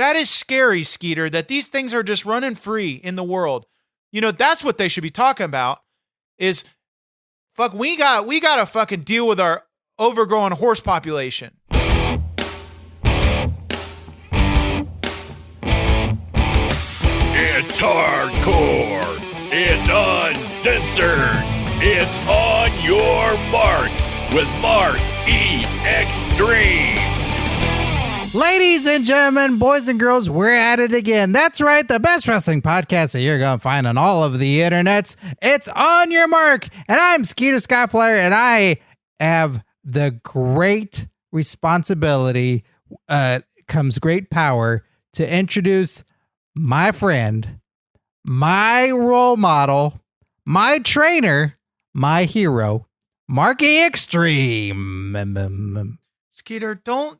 That is scary, Skeeter, that these things are just running free in the world. You know, that's what they should be talking about is, fuck, we got to fucking deal with our overgrown horse population. It's hardcore. It's uncensored. It's On Your Mark with Mark E. Xtreme. Ladies and gentlemen, boys and girls, we're at it again. That's right, the best wrestling podcast that you're going to find on all of the internets. It's On Your Mark, and I'm Skeeter Skyflyer, and I have the great responsibility, comes great power, to introduce my friend, my role model, my trainer, my hero, Mark E. Xtreme. Skeeter, don't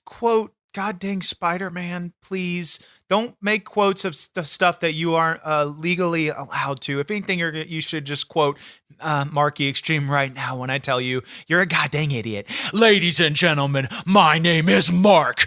quote goddamn Spider-Man, please. Don't make quotes of stuff that you aren't legally allowed to. If anything, you should just quote Mark E. Xtreme right now when I tell you you're a goddamn idiot. Ladies and gentlemen, my name is Mark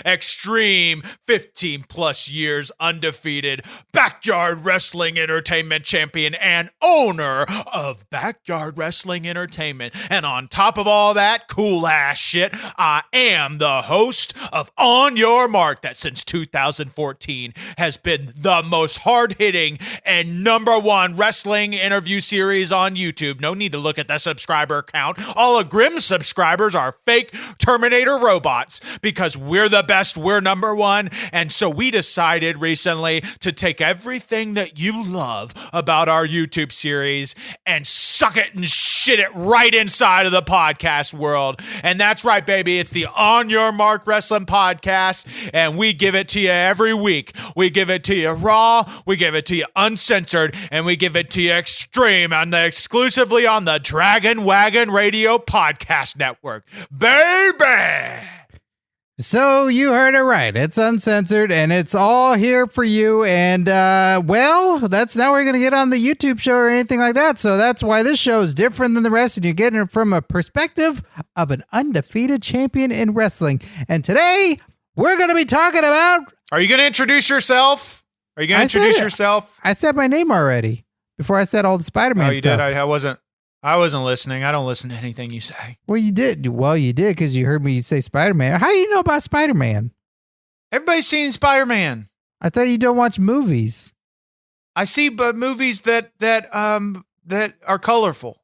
Xtreme, 15 plus years undefeated, backyard wrestling entertainment champion and owner of Backyard Wrestling Entertainment. And on top of all that cool ass shit, I am the host of On Your Mark, that since 2014 has been the most hard-hitting and number one wrestling interview series on YouTube. No need to look at the subscriber count. All of Grimm's subscribers are fake Terminator robots because we're the best, we're number one. And so we decided recently to take everything that you love about our YouTube series and suck it and shit it right inside of the podcast world. And that's right, baby. It's the On Your Mark Wrestling Podcast, and we give it to you every week. We give it to you raw, we give it to you uncensored, and we give it to you extreme exclusively on the Dragon Wagon Radio Podcast Network. Baby! So you heard it right. It's uncensored, and it's all here for you. And, well, that's now we're going to get on the YouTube show or anything like that. So that's why this show is different than the rest, and you're getting it from a perspective of an undefeated champion in wrestling. And today, we're going to be talking about... Are you going to introduce yourself? Are you going to introduce yourself? I said my name already before I said all the Spider-Man stuff. Oh, you did? I wasn't listening. I don't listen to anything you say. Well, you did. Well, you did because you heard me say Spider-Man. How do you know about Spider-Man? Everybody's seen Spider-Man. I thought you don't watch movies. I see, but movies that are colorful.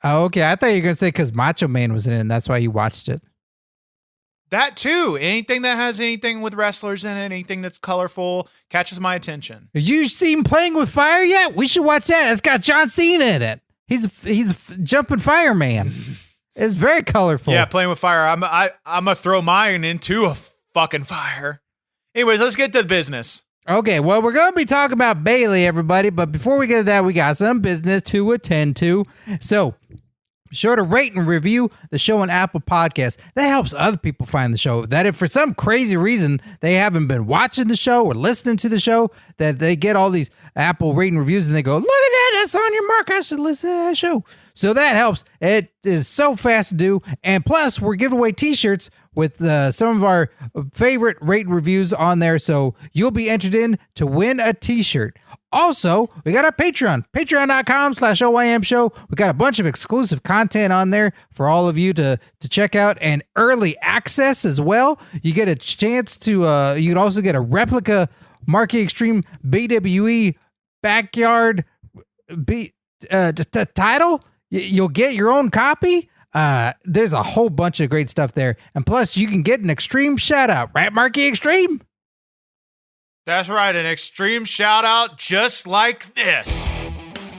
Oh, okay. I thought you were gonna say because Macho Man was in it, and that's why you watched it. That too. Anything that has anything with wrestlers in it, anything that's colorful, catches my attention. Have you seen Playing with Fire yet? We should watch that. It's got John Cena in it. He's jumping fireman. It's very colorful. Yeah, Playing with Fire. I'm gonna throw mine into a fucking fire. Anyways, let's get to the business. Okay, well, we're going to be talking about Bayley, everybody. But before we get to that, we got some business to attend to. So be sure to rate and review the show on Apple Podcasts. That helps other people find the show. That if for some crazy reason they haven't been watching the show or listening to the show, that they get all these Apple rating reviews and they go, look at that, that's On Your Mark. I should listen to that show. So that helps. It is so fast to do. And plus, we're giving away t-shirts with some of our favorite rate reviews on there. So you'll be entered in to win a t-shirt. Also, we got our Patreon, patreon.com/OYM show. We got a bunch of exclusive content on there for all of you to check out, and early access as well. You get a chance to, you can also get a replica Mark E. Xtreme BWE Backyard title. You'll get your own copy. There's a whole bunch of great stuff there. And plus, you can get an extreme shout out, right, Mark E. Xtreme? That's right, an extreme shout out just like this.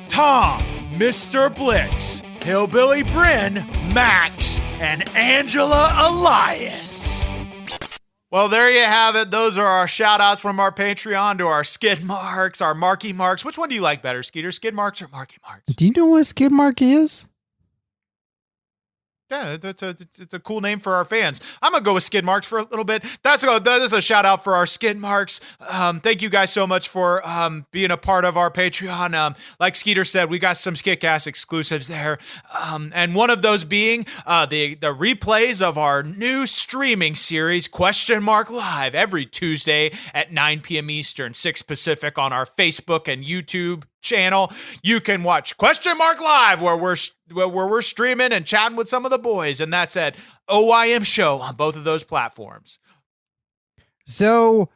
Tom, Mr. Blix, Hillbilly Bryn, Max, and Angela Elias. Well, there you have it. Those are our shout outs from our Patreon to our skid marks, our Marky Marks. Which one do you like better, Skeeter? Skid marks or Marky Marks? Do you know what a skid mark is? Yeah, it's a cool name for our fans. I'm gonna go with skid marks for a little bit. That is a shout out for our skid marks. Thank you guys so much for being a part of our Patreon. Like Skeeter said, we got some kick-ass exclusives there, and one of those being the replays of our new streaming series Live every Tuesday at 9 p.m. Eastern, 6 Pacific on our Facebook and YouTube channel. You can watch Live where we're streaming and chatting with some of the boys, and that's at OnYourMarkShow on both of those platforms. So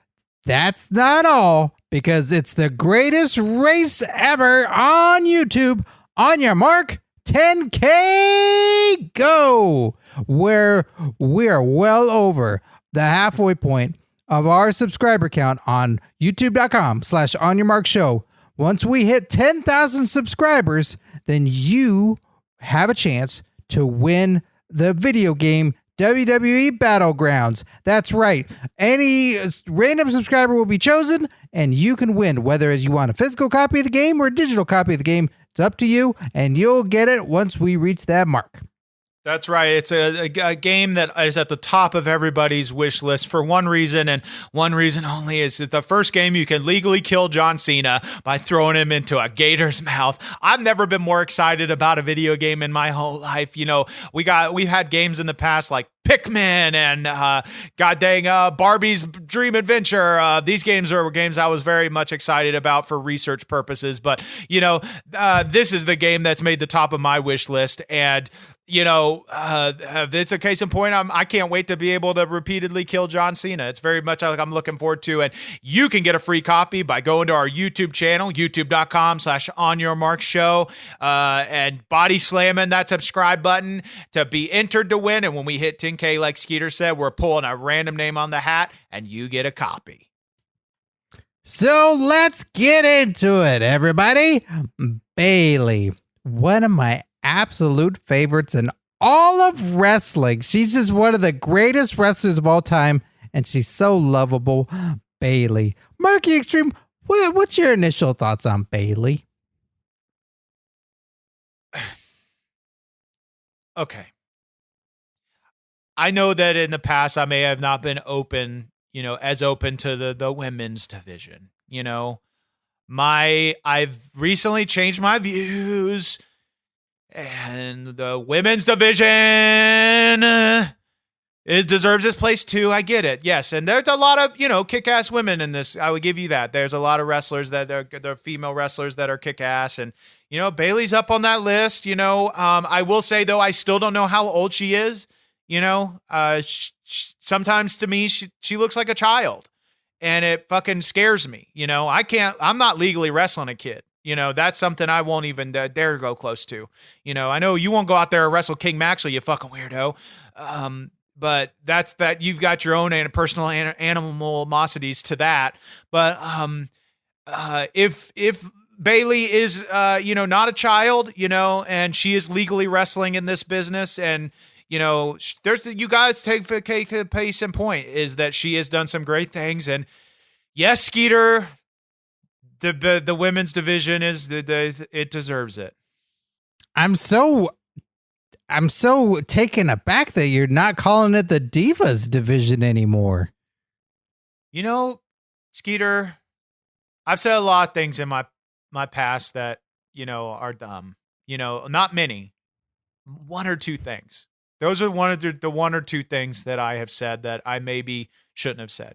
that's not all, because it's the greatest race ever on YouTube. On Your Mark, 10K go, where we are well over the halfway point of our subscriber count on youtube.com/OnYourMarkShow. Once we hit 10,000 subscribers, then you have a chance to win the video game WWE Battlegrounds. That's right. Any random subscriber will be chosen, and you can win, whether you want a physical copy of the game or a digital copy of the game. It's up to you, and you'll get it once we reach that mark. That's right. It's a game that is at the top of everybody's wish list for one reason, and one reason only, is that the first game you can legally kill John Cena by throwing him into a gator's mouth. I've never been more excited about a video game in my whole life. You know, we've had games in the past like Pikmin and Barbie's Dream Adventure. These games are games I was very much excited about for research purposes, but you know, this is the game that's made the top of my wish list, and you know, it's a case in point. I can't wait to be able to repeatedly kill John Cena. It's very much like I'm looking forward to, and you can get a free copy by going to our YouTube channel, youtube.com/OnYourMarkShow, and body slamming that subscribe button to be entered to win. And when we hit 10K, like Skeeter said, we're pulling a random name on the hat, and you get a copy. So let's get into it, everybody. Bayley, one of my absolute favorites in all of wrestling. She's just one of the greatest wrestlers of all time, and she's so lovable. Bayley. Marky Xtreme, what's your initial thoughts on Bayley? Okay. I know that in the past I may have not been open, as open to the women's division. I've recently changed my views, and the women's division it deserves its place too. I get it. Yes. And there's a lot of, kick-ass women in this. I would give you that. There's a lot of wrestlers that are female wrestlers that are kick-ass. And, Bayley's up on that list. I will say though, I still don't know how old she is. Sometimes to me, she looks like a child, and it fucking scares me. I'm not legally wrestling a kid. That's something I won't even dare go close to. I know you won't go out there and wrestle King Maxwell, you fucking weirdo. But that's that. You've got your own personal animosities to that. But if Bayley is not a child, and she is legally wrestling in this business, and there's you guys take the pace and point is that she has done some great things, and yes, Skeeter. The women's division is it deserves it. I'm so taken aback that you're not calling it the Divas division anymore. Skeeter, I've said a lot of things in my past that are dumb. Not many. One or two things. Those are one of the one or two things that I have said that I maybe shouldn't have said.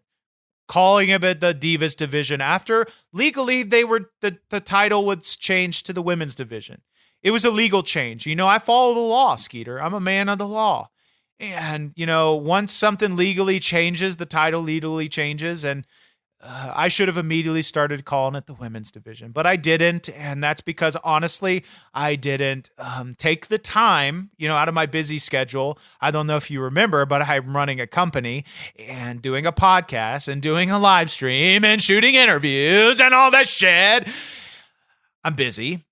Calling it the Divas division after legally the title was changed to the women's division. It was a legal change. I follow the law, Skeeter. I'm a man of the law. And, once something legally changes, the title legally changes. And I should have immediately started calling it the women's division, but I didn't. And that's because, honestly, I didn't take the time, out of my busy schedule. I don't know if you remember, but I'm running a company and doing a podcast and doing a live stream and shooting interviews and all that shit. I'm busy.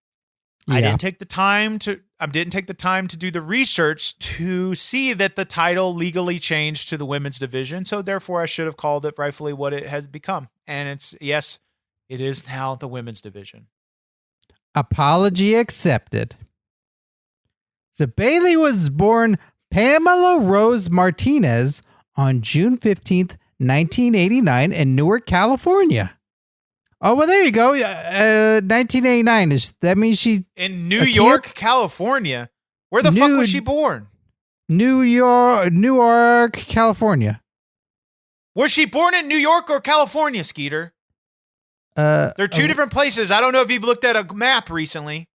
Yeah. I didn't take the time to do the research to see that the title legally changed to the women's division. So therefore I should have called it rightfully what it has become. And it is now the women's division. Apology accepted. So Bayley was born Pamela Rose Martinez on June 15th, 1989 in Newark, California. Oh, well, there you go. 1989. That means she's in New York, California. Where the fuck was she born? Newark, California. Was she born in New York or California, Skeeter? They're two different places. I don't know if you've looked at a map recently.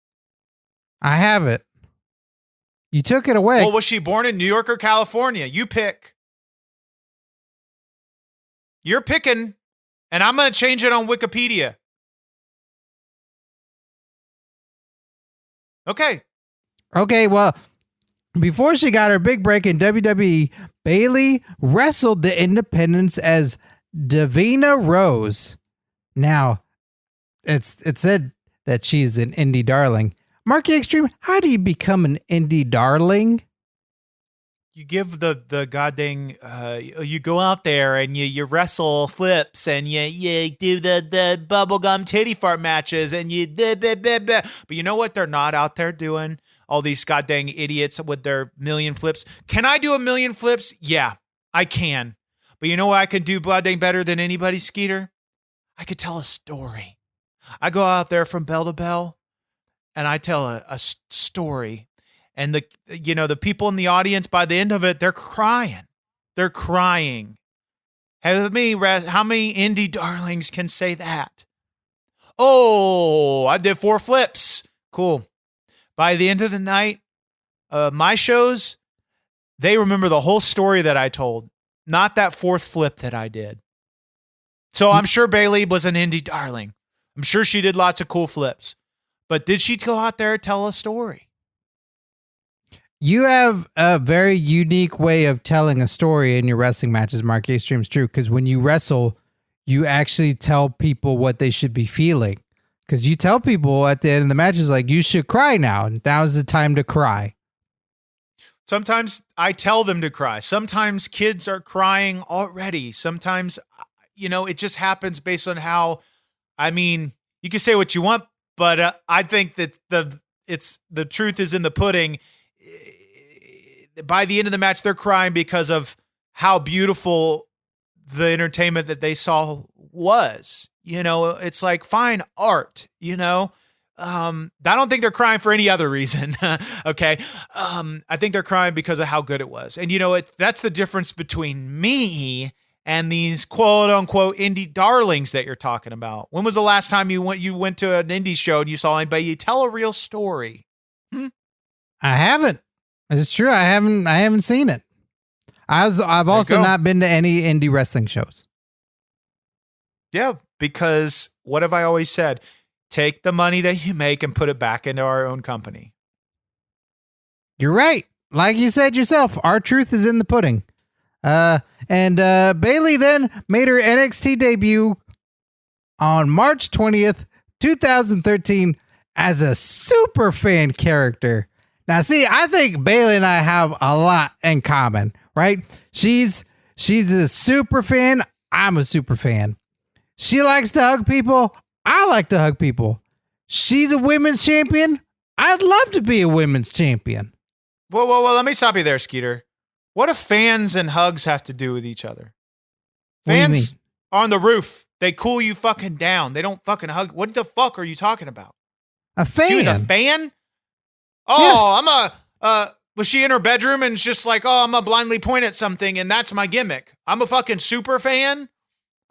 I haven't. You took it away. Well, was she born in New York or California? You pick. You're picking, and I'm going to change it on Wikipedia. Okay. Okay, well, before she got her big break in WWE, Bayley wrestled the Independents as Davina Rose. Now, it said that she's an indie darling. Mark Xtreme, how do you become an indie darling? You give the goddamn, you go out there and you wrestle flips and you do the bubblegum titty fart matches and you but you know what they're not out there doing? All these goddamn idiots with their million flips. Can I do a million flips? Yeah, I can. But you know what I can do goddamn better than anybody, Skeeter? I could tell a story. I go out there from bell to bell and I tell a story. And the people in the audience, by the end of it, they're crying. They're crying. How many indie darlings can say that? Oh, I did 4 flips. Cool. By the end of the night, my shows, they remember the whole story that I told, not that 4th flip that I did. So I'm sure Bayley was an indie darling. I'm sure she did lots of cool flips. But did she go out there and tell a story? You have a very unique way of telling a story in your wrestling matches, Mark Xtreme's true, because when you wrestle, you actually tell people what they should be feeling. Because you tell people at the end of the matches, like, you should cry now. Now's the time to cry. Sometimes I tell them to cry. Sometimes kids are crying already. Sometimes, it just happens based on how, you can say what you want, but I think that the truth is in the pudding. By the end of the match, they're crying because of how beautiful the entertainment that they saw was. It's like fine art, I don't think they're crying for any other reason. Okay. I think they're crying because of how good it was. And that's the difference between me and these quote unquote indie darlings that you're talking about. When was the last time you went to an indie show and you saw anybody? You tell a real story. I haven't. It's true. I haven't seen it. I've also not been to any indie wrestling shows. Yeah, because what have I always said? Take the money that you make and put it back into our own company. You're right. Like you said yourself, our truth is in the pudding. And Bayley then made her NXT debut on March 20th, 2013 as a super fan character. Now, see, I think Bayley and I have a lot in common, right? She's a super fan. I'm a super fan. She likes to hug people. I like to hug people. She's a women's champion. I'd love to be a women's champion. Whoa, let me stop you there, Skeeter. What do fans and hugs have to do with each other? Fans are on the roof. They cool you fucking down. They don't fucking hug. What the fuck are you talking about? A fan. She was a fan? Oh, yes. Was she in her bedroom and it's just like, I'm gonna blindly point at something and that's my gimmick. I'm a fucking super fan.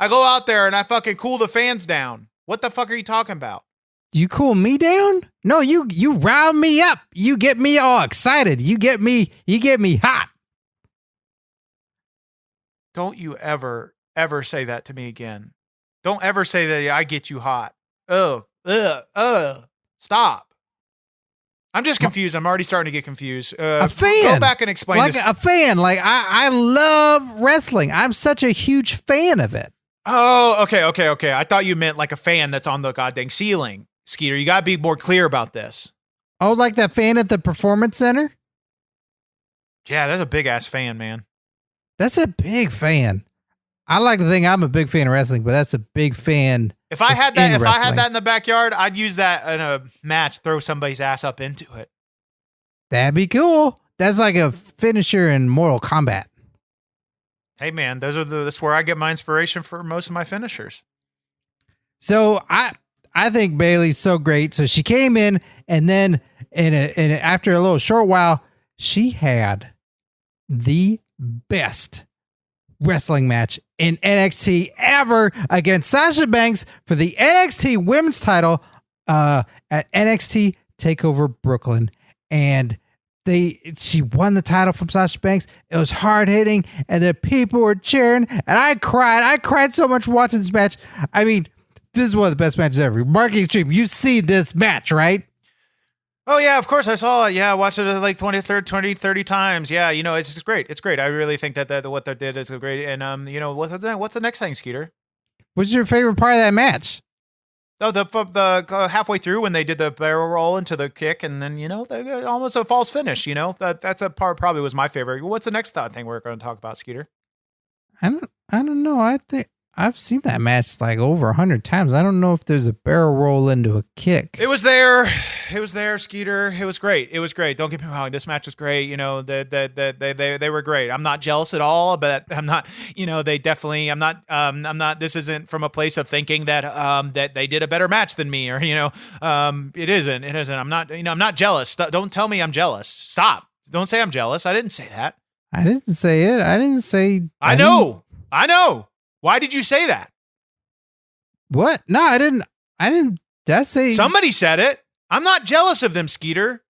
I go out there and I fucking cool the fans down. What the fuck are you talking about? You cool me down? No, you round me up. You get me all excited. You get me hot. Don't you ever say that to me again. Don't ever say that I get you hot. Stop. I'm just confused. I'm already starting to get confused. A fan. Go back and explain like this. A fan. Like I love wrestling. I'm such a huge fan of it. Oh, okay. I thought you meant like a fan that's on the goddamn ceiling. Skeeter, you gotta be more clear about this. Oh, like that fan at the Performance Center? Yeah, that's a big ass fan, man. That's a big fan. I like to think I'm a big fan of wrestling, but that's a big fan. If I had that in the backyard, I'd use that in a match, throw somebody's ass up into it. That'd be cool. That's like a finisher in Mortal Kombat. Hey man, that's where I get my inspiration for most of my finishers. So I think Bayley's so great. So she came in, and then after a little short while, she had the best wrestling match in NXT ever against Sasha Banks for the NXT Women's title at NXT TakeOver Brooklyn, and she won the title from Sasha Banks. It was hard hitting, and the people were cheering, and I cried. I cried so much watching this match. I mean, this is one of the best matches ever. Mark Xtreme, you've seen this match, right? Oh, yeah, of course I saw it. Yeah, I watched it like 20, 30 times. Yeah, it's just great. It's great. I really think that what they did is great. And, what's the next thing, Skeeter? What's your favorite part of that match? Oh, the halfway through when they did the barrel roll into the kick, and then, almost a false finish, That's a part probably was my favorite. What's the next thing we're going to talk about, Skeeter? I don't know. I think I've seen that match like over 100 times. I don't know if there's a barrel roll into a kick. It was there, Skeeter. It was great. Don't get me wrong. This match was great. They were great. I'm not jealous at all, but I'm not. They definitely. I'm not. This isn't from a place of thinking that that they did a better match than me, or it isn't. It isn't. I'm not. I'm not jealous. Don't tell me I'm jealous. Stop. Don't say I'm jealous. I didn't say that. I didn't say it. I didn't say. I know. Why did you say that? What? No, I didn't. That's a. Somebody said it. I'm not jealous of them, Skeeter.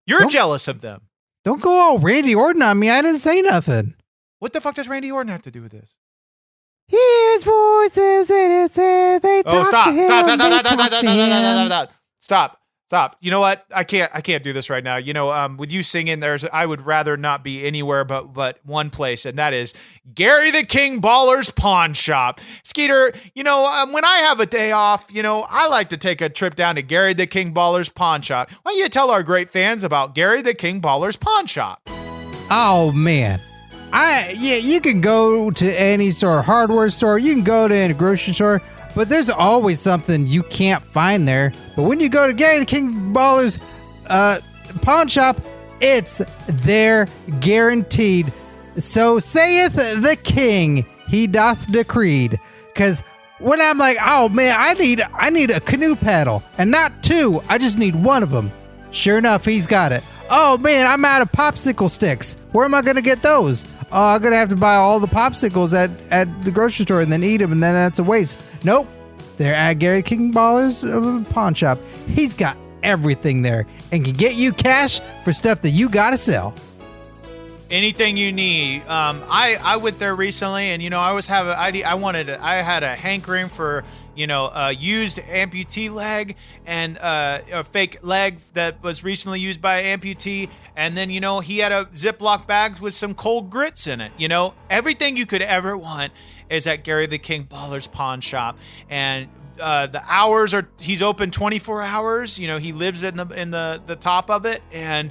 You're jealous of them. Don't go all Randy Orton on me. I didn't say nothing. What the fuck does Randy Orton have to do with this? His voices in his head. They talk to him. Stop. You know what? I can't do this right now. With you singing, I would rather not be anywhere but one place, and that is Gary the King Baller's Pawn Shop. Skeeter, when I have a day off, I like to take a trip down to Gary the King Baller's Pawn Shop. Why don't you tell our great fans about Gary the King Baller's Pawn Shop? Oh man. You can go to any store, hardware store, you can go to any grocery store, but there's always something you can't find there. But when you go to Gary the King Baller's Pawn Shop, it's there guaranteed. So saith the king, he doth decreed. Because when I'm like, oh man, I need a canoe paddle, and not two, I just need one of them. Sure enough, he's got it. Oh man, I'm out of popsicle sticks. Where am I going to get those? Oh, I'm going to have to buy all the popsicles at the grocery store and then eat them, and then that's a waste. Nope. They're at Gary King Baller's Pawn Shop. He's got everything there and can get you cash for stuff that you got to sell. Anything you need. I went there recently, and I always have I had a hankering for a used amputee leg and a fake leg that was recently used by an amputee, and then he had a Ziploc bag with some cold grits in it. Everything you could ever want is at Gary the King Baller's Pawn Shop, and the hours he's open 24 hours. He lives in the top of it, and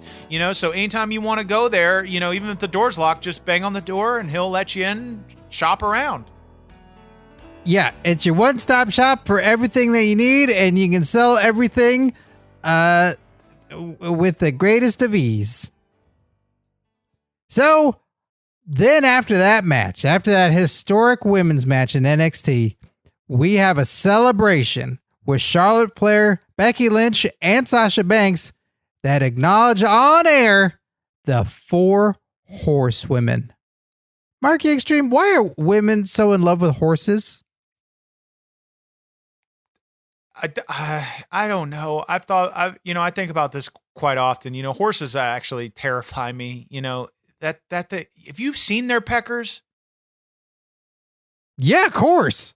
so anytime you want to go there, even if the door's locked, just bang on the door and he'll let you in, shop around. Yeah, it's your one-stop shop for everything that you need, and you can sell everything with the greatest of ease. So then after that match, after that historic women's match in NXT, we have a celebration with Charlotte Flair, Becky Lynch, and Sasha Banks that acknowledge on air the 4 horsewomen. Marky Xtreme, why are women so in love with horses? I don't know. I think about this quite often. Horses actually terrify me. If you've seen their peckers. Yeah, of course.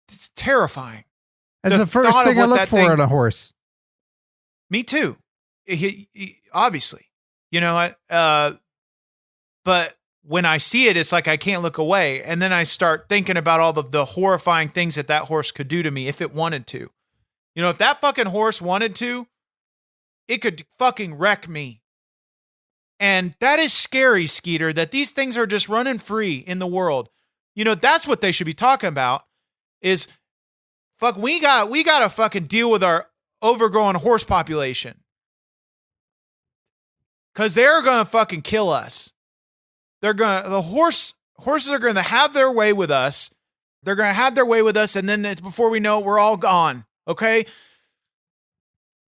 It's terrifying. That's the first thing I look for in a horse. Me too. Obviously, but when I see it, it's like I can't look away. And then I start thinking about all the horrifying things that horse could do to me if it wanted to. If that fucking horse wanted to, it could fucking wreck me. And that is scary, Skeeter, that these things are just running free in the world. That's what they should be talking about is, fuck, we got to fucking deal with our overgrowing horse population. because they're gonna fucking kill us. Horses are gonna have their way with us. They're gonna have their way with us, and then before we know it, we're all gone. Okay.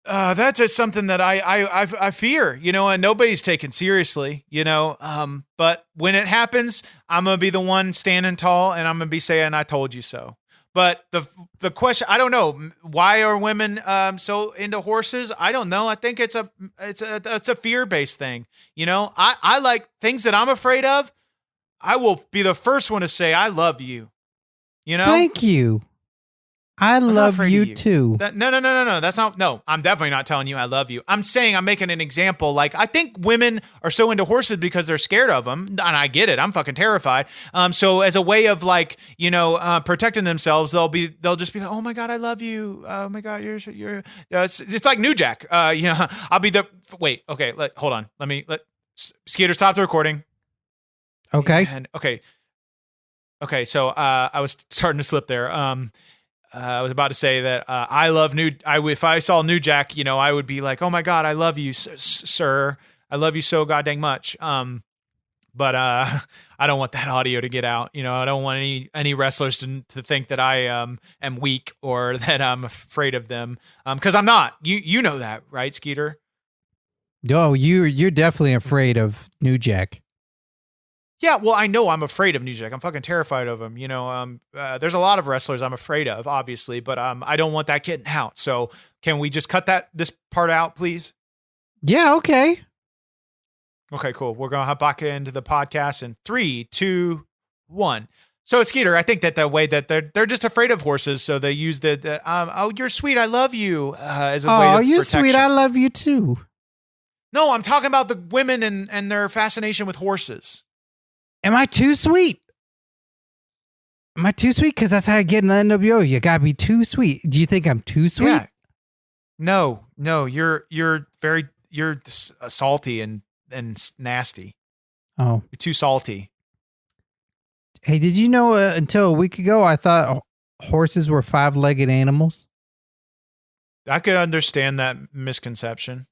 That's just something that I fear, and nobody's taken seriously, but when it happens, I'm going to be the one standing tall and I'm going to be saying, I told you so. But the question, I don't know, why are women so into horses? I don't know. I think it's a fear-based thing. I like things that I'm afraid of. I will be the first one to say, I love you. Thank you. I love you too. No. That's not. No, I'm definitely not telling you I love you. I'm saying I'm making an example. Like, I think women are so into horses because they're scared of them, and I get it. I'm fucking terrified. So as a way of protecting themselves, they'll just be like, oh my god, I love you. Oh my god, you're. It's like New Jack. I'll be the. Wait. Okay. Hold on. Let Skeeter stop the recording. Okay. Okay. So I was starting to slip there. I was about to say that I love if I saw New Jack, I would be like, oh my God, I love you, sir. I love you so goddamn much. But I don't want that audio to get out. I don't want any wrestlers to think that I am weak or that I'm afraid of them. Because I'm not. You know that, right, Skeeter? No, you're definitely afraid of New Jack. Yeah, well, I know I'm afraid of New Jack. I'm fucking terrified of him. There's a lot of wrestlers I'm afraid of, obviously, but I don't want that getting out. So can we just cut this part out, please? Yeah, okay. Okay, cool. We're going to hop back into the podcast in 3, 2, 1. So, Skeeter, I think that the way that they're just afraid of horses, so they use oh, you're sweet, I love you, as a way of protection. Oh, you're sweet, I love you too. No, I'm talking about the women and their fascination with horses. Am I too sweet? Am I too sweet? Because that's how I get in the NWO. You gotta be too sweet. Do you think I'm too sweet? Yeah. No, you're salty and nasty. Oh, you're too salty. Hey, did you know until a week ago I thought horses were 5-legged animals? I could understand that misconception.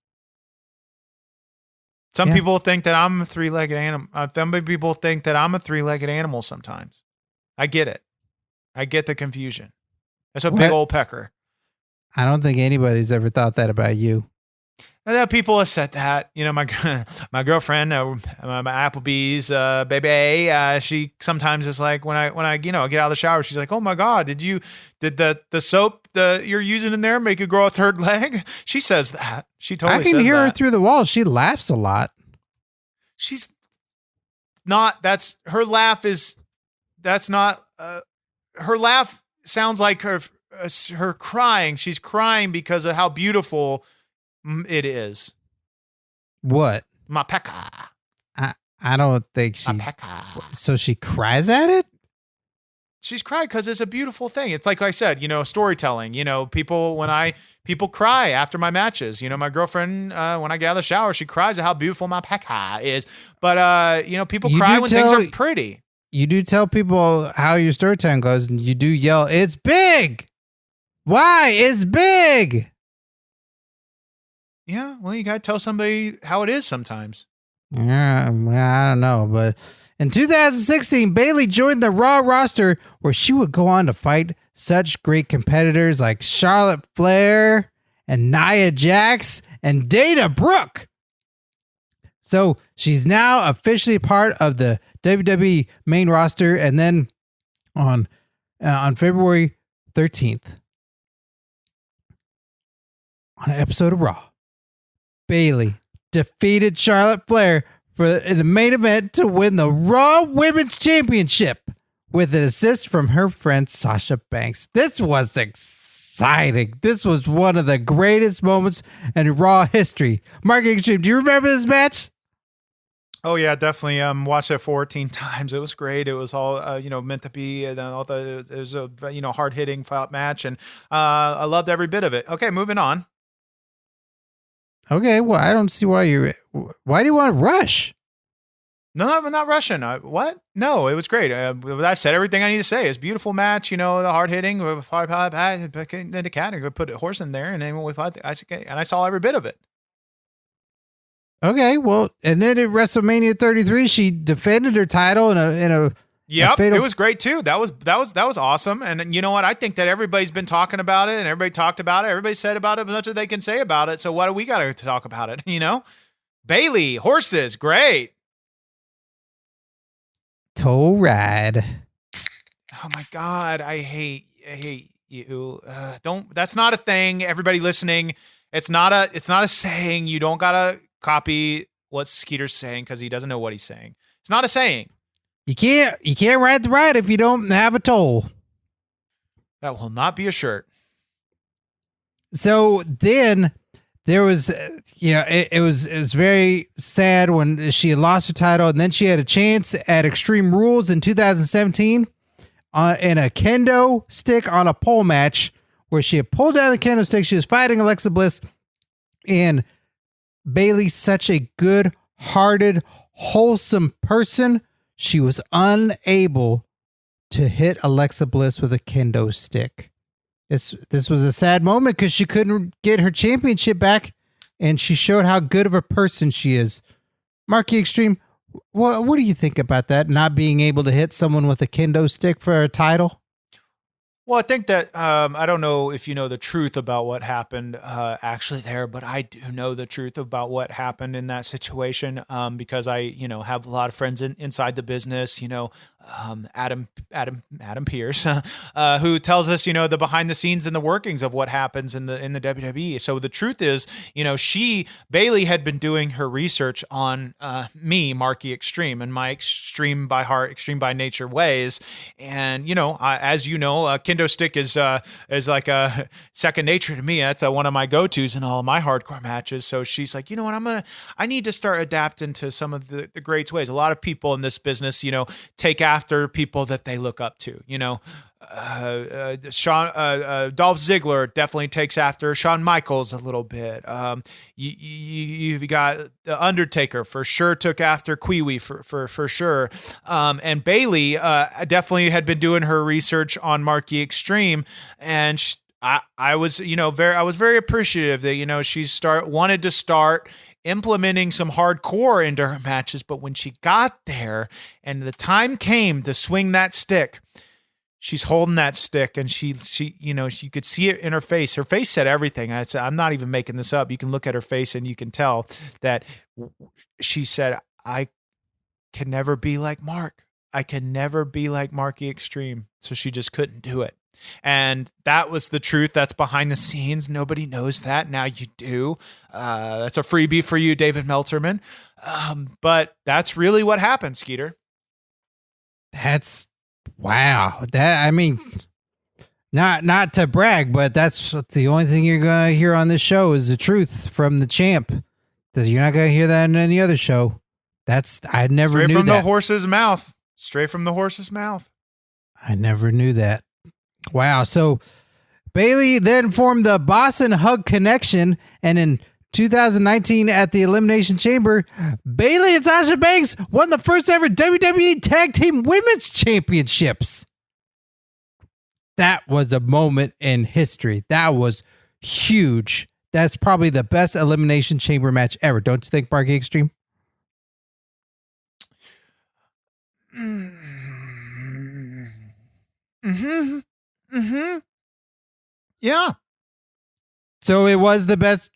Some people think that I'm a 3-legged animal. Some people think that I'm a 3-legged animal sometimes. I get it. I get the confusion. That's a big old pecker. I don't think anybody's ever thought that about you. People have said that. My girlfriend, my Applebee's baby, she sometimes is like, when I get out of the shower, she's like, oh my God, did the soap you're using in there make you grow a third leg? She says that. She totally says that. I can hear her through the wall. She laughs a lot. She's not, her laugh sounds like her crying. She's crying because of how beautiful it is. What? My pekka. I don't think she. So she cries at it? She's cried because it's a beautiful thing. It's like I said, storytelling. People cry after my matches. My girlfriend, when I get out of the shower, she cries at how beautiful my pekka is. But people cry when things are pretty. You do tell people how your storytelling goes, and you do yell, "It's big! Why? It's big!" Yeah, well, you gotta tell somebody how it is sometimes. Yeah, I don't know, but in 2016, Bayley joined the Raw roster, where she would go on to fight such great competitors like Charlotte Flair and Nia Jax and Dana Brooke. So she's now officially part of the WWE main roster, and then on February 13th, on an episode of Raw, Bayley defeated Charlotte Flair in the main event to win the Raw Women's Championship with an assist from her friend Sasha Banks. This was exciting. This was one of the greatest moments in Raw history. Mark and Xtreme, do you remember this match? Oh yeah, definitely. Watched it 14 times. It was great. It was all meant to be. It was a hard hitting match, and I loved every bit of it. Okay, moving on. Okay, well, I don't see why do you want to rush? No, I'm not rushing. What? No, it was great. I said everything I need to say. It's a beautiful match, the hard hitting. The cat, and put a horse in there, and then I saw every bit of it. Okay, well, and then at WrestleMania 33, she defended her title in a Yep, fatal- it was great too. That was awesome. And you know what? I think that everybody's been talking about it, and everybody talked about it. Everybody said about it as much as they can say about it. So why do we got to talk about it? You know, Bayley horses, great. toll ride. Oh my God, I hate you. Don't. That's not a thing. Everybody listening, it's not a saying. You don't gotta copy what Skeeter's saying because he doesn't know what he's saying. It's not a saying. You can't ride the ride if you don't have a toll. That will not be a shirt. So then there was, it was very sad when she had lost her title, and then she had a chance at Extreme Rules in 2017 in a kendo stick on a pole match where she had pulled down the kendo stick. She was fighting Alexa Bliss, and Bayley's such a good-hearted, wholesome person. She was unable to hit Alexa Bliss with a kendo stick. This was a sad moment because she couldn't get her championship back, and she showed how good of a person she is. Marky Xtreme, what do you think about that? Not being able to hit someone with a kendo stick for a title? Well, I think that I don't know if you know the truth about what happened actually there, but I do know the truth about what happened in that situation because I, have a lot of friends inside the business. Adam Pierce, who tells us, the behind the scenes and the workings of what happens in the WWE. So the truth is, Bayley had been doing her research on me, Marky Xtreme, and my extreme by heart, extreme by nature ways, and as kendo stick is like a second nature to me. That's one of my go-tos in all of my hardcore matches. So she's like, I need to start adapting to some of the greats ways. A lot of people in this business, take after people that they look up to. Dolph Ziggler definitely takes after Shawn Michaels a little bit. You've got the Undertaker for sure took after Kiwi for sure. And Bayley definitely had been doing her research on Marky Xtreme, and I was very appreciative that she wanted to start implementing some hardcore into her matches, but when she got there and the time came to swing that stick, she's holding that stick, and she you could see it in her face. Her face said everything. I'm not even making this up. You can look at her face and you can tell that she said, I can never be like Mark. I can never be like Marky Xtreme. So she just couldn't do it. And that was the truth. That's behind the scenes. Nobody knows that. Now you do. That's a freebie for you, David Meltzerman. But that's really what happened, Skeeter. That's wow. Not to brag, but that's the only thing you're going to hear on this show is the truth from the champ. You're not going to hear that in any other show. I never knew that. Straight from the horse's mouth. Straight from the horse's mouth. I never knew that. Wow. So Bayley then formed the Boston Hug Connection, and in 2019 at the Elimination Chamber, Bayley and Sasha Banks won the first ever WWE Tag Team Women's Championships. That was a moment in history. That was huge. That's probably the best Elimination Chamber match ever. Don't you think, Marky Xtreme? Yeah. So it was the best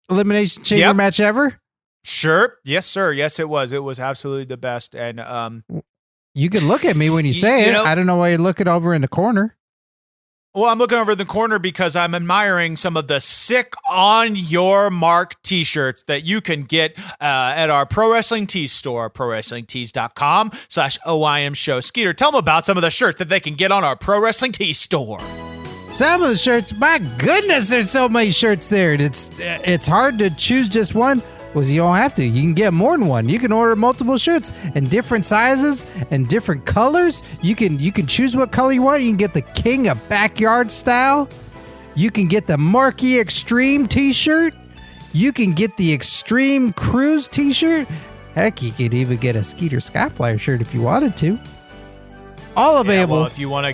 Elimination Chamber match ever? Sure. Yes, sir. Yes, it was. It was absolutely the best. And you can look at me when you say it. I don't know why you're looking over in the corner. Well, I'm looking over in the corner because I'm admiring some of the sick On Your Mark t-shirts that you can get at our Pro Wrestling Tees store, prowrestlingtees.com/OIM show. Skeeter, tell them about some of the shirts that they can get on our Pro Wrestling Tees store. Some of the shirts, my goodness, there's so many shirts there. It's hard to choose just one. Well, you don't have to. You can get more than one. You can order multiple shirts in different sizes and different colors. You can choose what color you want. You can get the King of Backyard style. You can get the Marky Xtreme t-shirt. You can get the Extreme Cruise t-shirt. Heck, you could even get a Skeeter Skyflyer shirt if you wanted to. All available. Yeah, well, if you want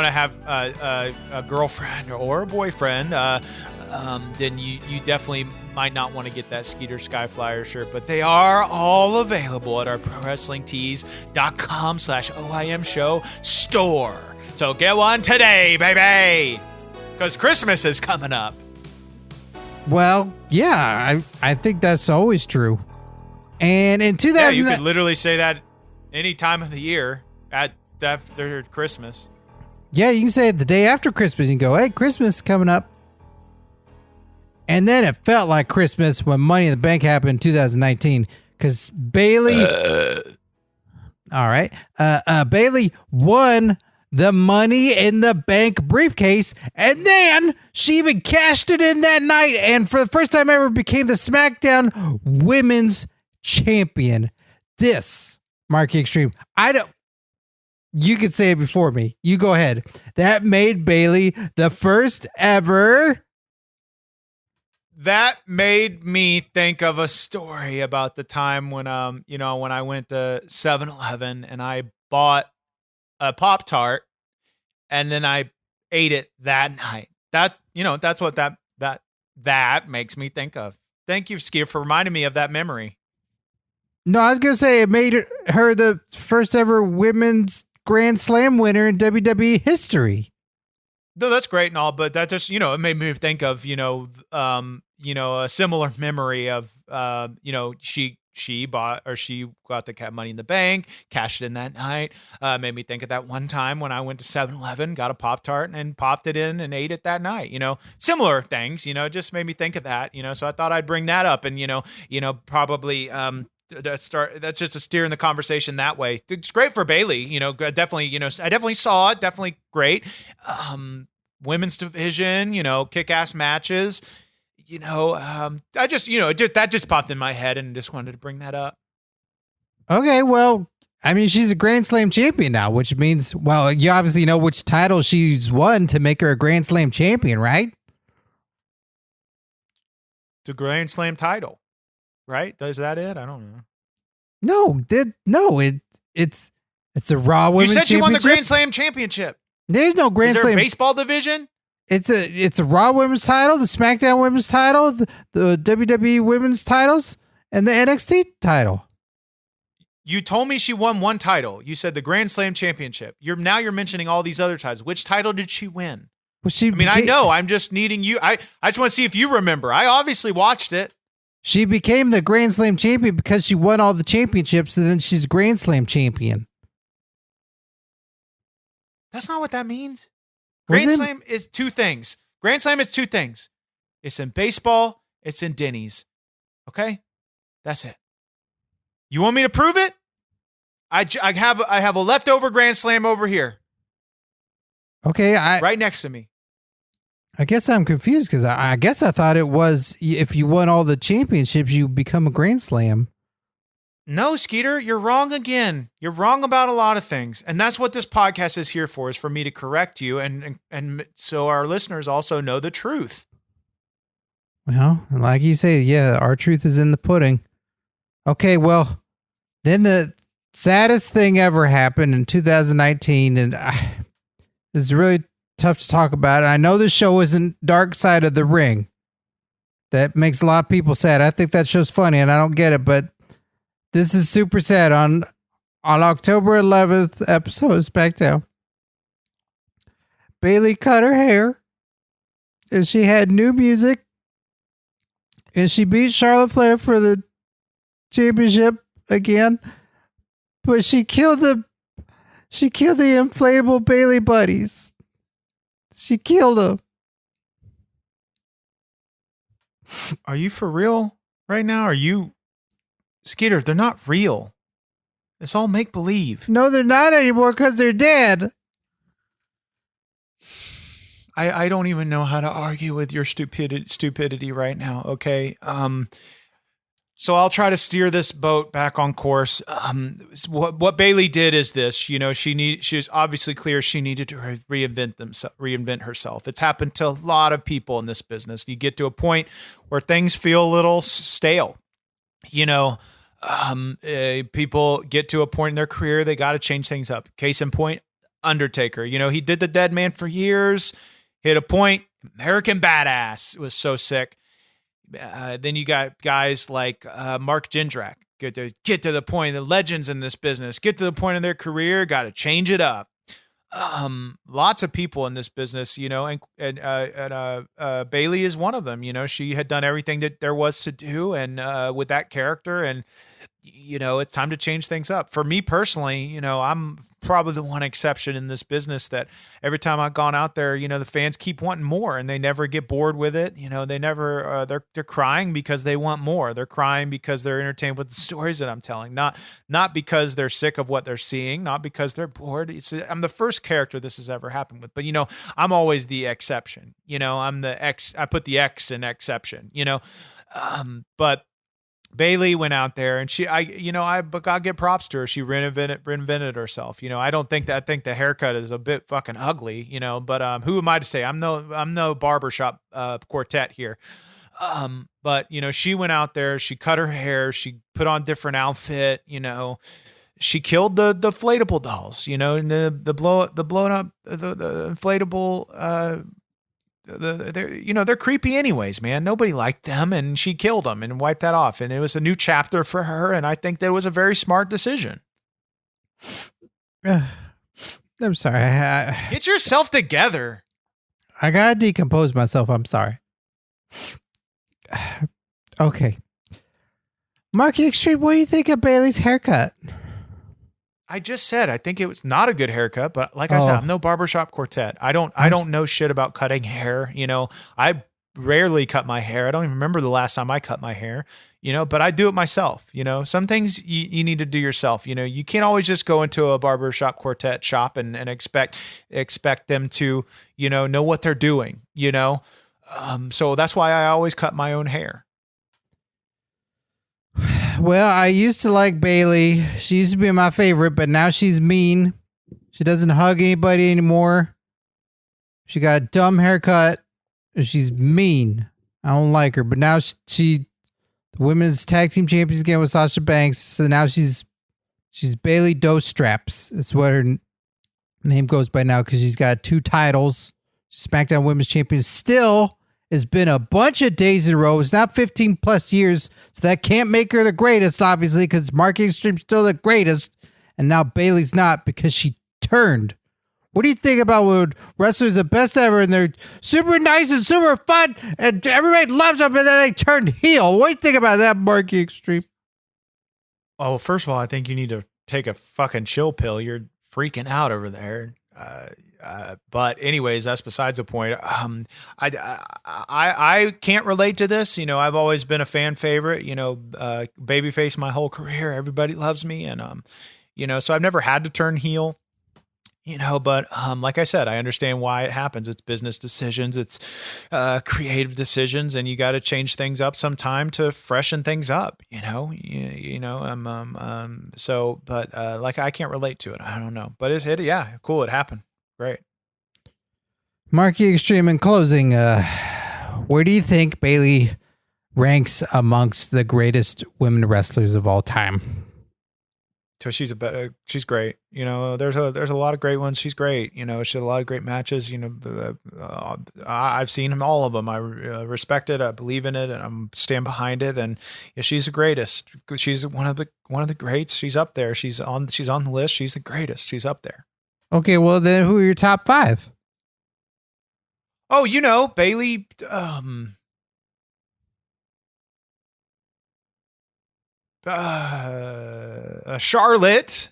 to have a girlfriend or a boyfriend, then you definitely might not want to get that Skeeter Skyflyer shirt, but they are all available at our ProWrestlingTees.com/OIM show store. So get one today, baby, because Christmas is coming up. Well, yeah, I think that's always true. And in 2000, Yeah, you could literally say that any time of the year after Christmas. Yeah, you can say it the day after Christmas and go, hey, Christmas is coming up. And then it felt like Christmas when Money in the Bank happened in 2019 because Bayley. All right. Bayley won the Money in the Bank briefcase, and then she even cashed it in that night, and for the first time ever became the SmackDown Women's Champion. This, Mark Xtreme, you could say it before me. You go ahead. That made Bayley the first ever. That made me think of a story about the time when when I went to 7-Eleven and I bought a Pop-Tart and then I ate it that night. That's what that makes me think of. Thank you, Skeeter, for reminding me of that memory. No, I was going to say it made her the first ever women's Grand Slam winner in WWE history. No, that's great and all, but that just, it made me think of, a similar memory of, she got the Money in the Bank, cashed it in that night. Made me think of that one time when I went to 7-Eleven, got a Pop-Tart and popped it in and ate it that night. Similar things, just made me think of that, so I thought I'd bring that up and, probably, that's just a steer in the conversation that way. It's great for Bayley, definitely, I definitely saw it. Definitely great. Women's division, kick-ass matches, that just popped in my head and just wanted to bring that up. Okay. Well, I mean, she's a Grand Slam champion now, which means, well, you obviously know which title she's won to make her a Grand Slam champion, right? The Grand Slam title. Right? Is that it? I don't know. It's a Raw Women's Championship. You said she won the Grand Slam championship. There's no Grand Slam. Is there a baseball division? It's a Raw Women's title, the SmackDown Women's title, the WWE Women's titles, and the NXT title. You told me she won one title. You said the Grand Slam championship. You're mentioning all these other titles. Which title did she win? Well, I know. I'm just needing you. I just want to see if you remember. I obviously watched it. She became the Grand Slam champion because she won all the championships, and then she's Grand Slam champion. That's not what that means. Grand Slam is two things. Grand Slam is two things. It's in baseball. It's in Denny's. Okay? That's it. You want me to prove it? I have a leftover Grand Slam over here. Okay. Right next to me. I guess I'm confused because I guess I thought it was if you won all the championships, you become a Grand Slam. No, Skeeter, you're wrong again. You're wrong about a lot of things. And that's what this podcast is here for, is for me to correct you and so our listeners also know the truth. Well, like you say, yeah, our truth is in the pudding. Okay, well, then the saddest thing ever happened in 2019, and this is really tough to talk about. I know the show isn't Dark Side of the Ring. That makes a lot of people sad. I think that show's funny, and I don't get it, but this is super sad. On October 11th episode of SmackDown, Bayley cut her hair, and she had new music, and she beat Charlotte Flair for the championship again, but she killed the inflatable Bayley buddies. She killed them. Are you for real right now? Are you, Skeeter? They're not real. It's all make believe. No, they're not anymore because they're dead. I don't even know how to argue with your stupidity right now. Okay. So I'll try to steer this boat back on course. What Bayley did is this, she was obviously clear she needed to reinvent herself. It's happened to a lot of people in this business. You get to a point where things feel a little stale. People get to a point in their career, they got to change things up. Case in point, Undertaker. He did the dead man for years. hit a point. American Badass. It was so sick. Then you got guys like Mark Jindrak. Get to the point. The legends in this business get to the point of their career. Got to change it up. Lots of people in this business, you know, and Bayley is one of them. You know, she had done everything that there was to do, and with that character, and you know, it's time to change things up. For me personally, you know, I'm probably the one exception in this business that every time I've gone out there, you know, the fans keep wanting more and they never get bored with it. You know, they never, they're crying because they want more. They're crying because they're entertained with the stories that I'm telling, not because they're sick of what they're seeing, not because they're bored. I'm the first character this has ever happened with, but you know, I'm always the exception, you know, I put the X in exception, you know, but Bayley went out there and but God get props to her. She reinvented herself. You know, I think the haircut is a bit fucking ugly, you know, but who am I to say? I'm no barbershop quartet here. But you know, she went out there, she cut her hair, she put on different outfit, you know, she killed the inflatable dolls, you know, and the blown up the inflatable they're creepy anyways, man. Nobody liked them, and she killed them and wiped that off. And it was a new chapter for her. And I think that was a very smart decision. I'm sorry. Get yourself together. I gotta decompose myself. I'm sorry. Okay. Mark Xtreme, what do you think of Bayley's haircut? I just said I think it was not a good haircut, but like I said, I'm no barbershop quartet. I don't know shit about cutting hair. You know, I rarely cut my hair. I don't even remember the last time I cut my hair, you know, but I do it myself. You know, some things you need to do yourself. You know, you can't always just go into a barbershop quartet shop and expect them to, you know what they're doing, you know? So that's why I always cut my own hair. Well, I used to like Bayley. She used to be my favorite, but now she's mean. She doesn't hug anybody anymore. She got a dumb haircut. She's mean. I don't like her. But now she the women's tag team champions again with Sasha Banks. So now she's Bayley Doe Straps. That's what her name goes by now because she's got 2 titles. SmackDown Women's Champion still. It's been a bunch of days in a row. It's not 15 plus years, so that can't make her the greatest, obviously, because Mark Xtreme's still the greatest, and now Bayley's not because she turned. What do you think about when wrestlers are the best ever and they're super nice and super fun and everybody loves them and then they turn heel? What do you think about that, Mark Xtreme? Oh, first of all, I think you need to take a fucking chill pill. You're freaking out over there. But anyways, that's besides the point. I can't relate to this. You know, I've always been a fan favorite, you know, babyface my whole career. Everybody loves me. And, you know, so I've never had to turn heel, you know, but, like I said, I understand why it happens. It's business decisions. It's, creative decisions, and you got to change things up sometime to freshen things up, you know, but like, I can't relate to it. I don't know, but yeah, cool. It happened. Great. Marky Xtreme, in closing, where do you think Bayley ranks amongst the greatest women wrestlers of all time? So she's great. You know, there's a lot of great ones. She's great. You know, she had a lot of great matches. You know, I've seen them, all of them. I respect it. I believe in it, and I'm stand behind it. And yeah, she's the greatest. She's one of the greats. She's up there. She's on the list. She's the greatest. She's up there. Okay, well then, who are your top 5? Oh, you know, Bayley. Charlotte.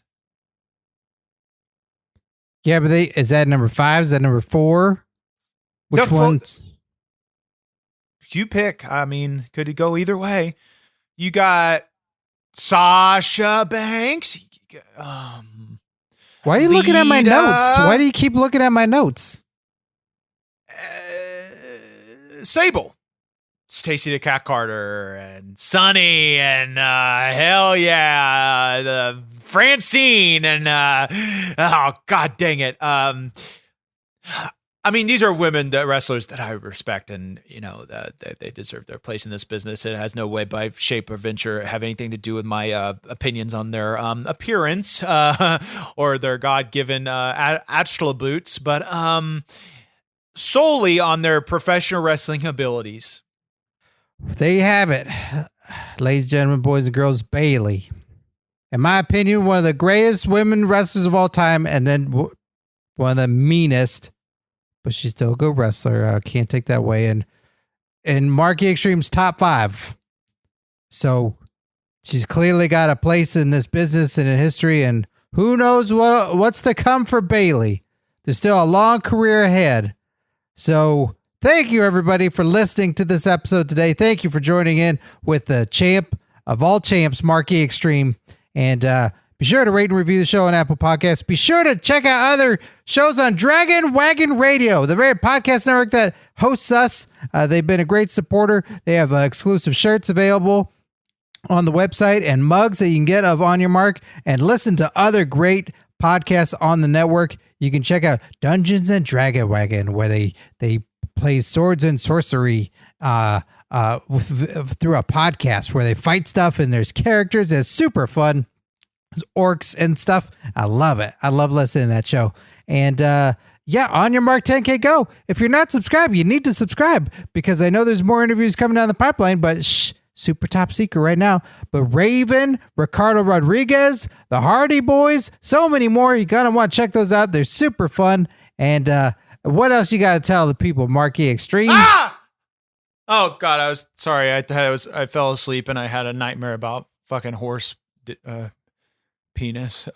Yeah, but is that number 5? Is that number 4? Which ones? You pick. I mean, could it go either way? You got Sasha Banks. Why are you looking at my notes? Why do you keep looking at my notes? Sable. Stacey the Cat Carter and Sunny and hell yeah, the Francine and oh god dang it. I mean, these are women wrestlers that I respect, and you know that they deserve their place in this business. It has no way, by shape or venture, have anything to do with my opinions on their appearance or their God-given attributes. But solely on their professional wrestling abilities. There you have it. Ladies and gentlemen, boys and girls, Bayley. In my opinion, one of the greatest women wrestlers of all time, and then one of the meanest, but she's still a good wrestler. I can't take that away. And in Marky Xtreme's top 5. So she's clearly got a place in this business and in history, and who knows what's to come for Bayley. There's still a long career ahead. So thank you, everybody, for listening to this episode today. Thank you for joining in with the champ of all champs, Marky Xtreme. And be sure to rate and review the show on Apple Podcasts. Be sure to check out other shows on Dragon Wagon Radio, the very podcast network that hosts us. They've been a great supporter. They have exclusive shirts available on the website and mugs that you can get of On Your Mark, and listen to other great podcasts on the network. You can check out Dungeons and Dragon Wagon, where they play swords and sorcery through a podcast where they fight stuff and there's characters. It's super fun. There's orcs and stuff. I love it. I love listening to that show. And yeah, On Your Mark 10K Go. If you're not subscribed, you need to subscribe, because I know there's more interviews coming down the pipeline, but super top secret right now. But Raven, Ricardo Rodriguez, the Hardy Boys, so many more. You're going to want to check those out. They're super fun. And what else you got to tell the people, Marky Xtreme? Oh God, I was sorry. I fell asleep and I had a nightmare about fucking horse penis.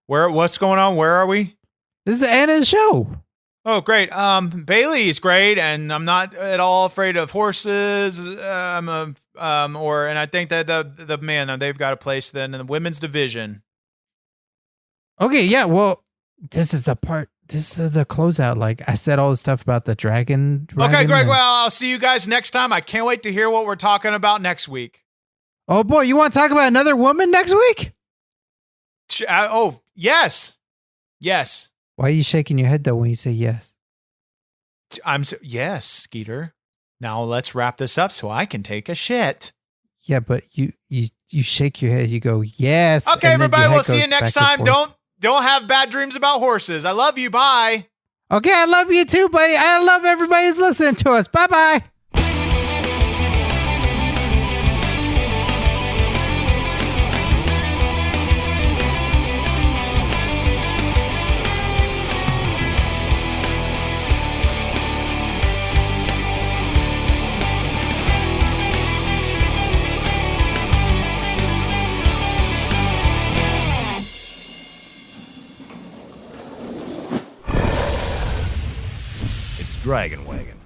What's going on? Where are we? This is the end of the show. Oh, great. Bayley is great, and I'm not at all afraid of horses. And I think that the man, they've got a place then in the women's division. Okay, yeah. Well, this is the part. This is the closeout. Like I said, all the stuff about the dragon. Okay, great. Well, I'll see you guys next time. I can't wait to hear what we're talking about next week. Oh boy, you want to talk about another woman next week? Oh yes. Why are you shaking your head though when you say yes? Yes, Skeeter. Now let's wrap this up so I can take a shit. Yeah, but you shake your head. You go yes. Okay, everybody. We'll see you next time. Don't have bad dreams about horses. I love you. Bye. Okay, I love you too, buddy. I love everybody who's listening to us. Bye bye. Dragon Wagon.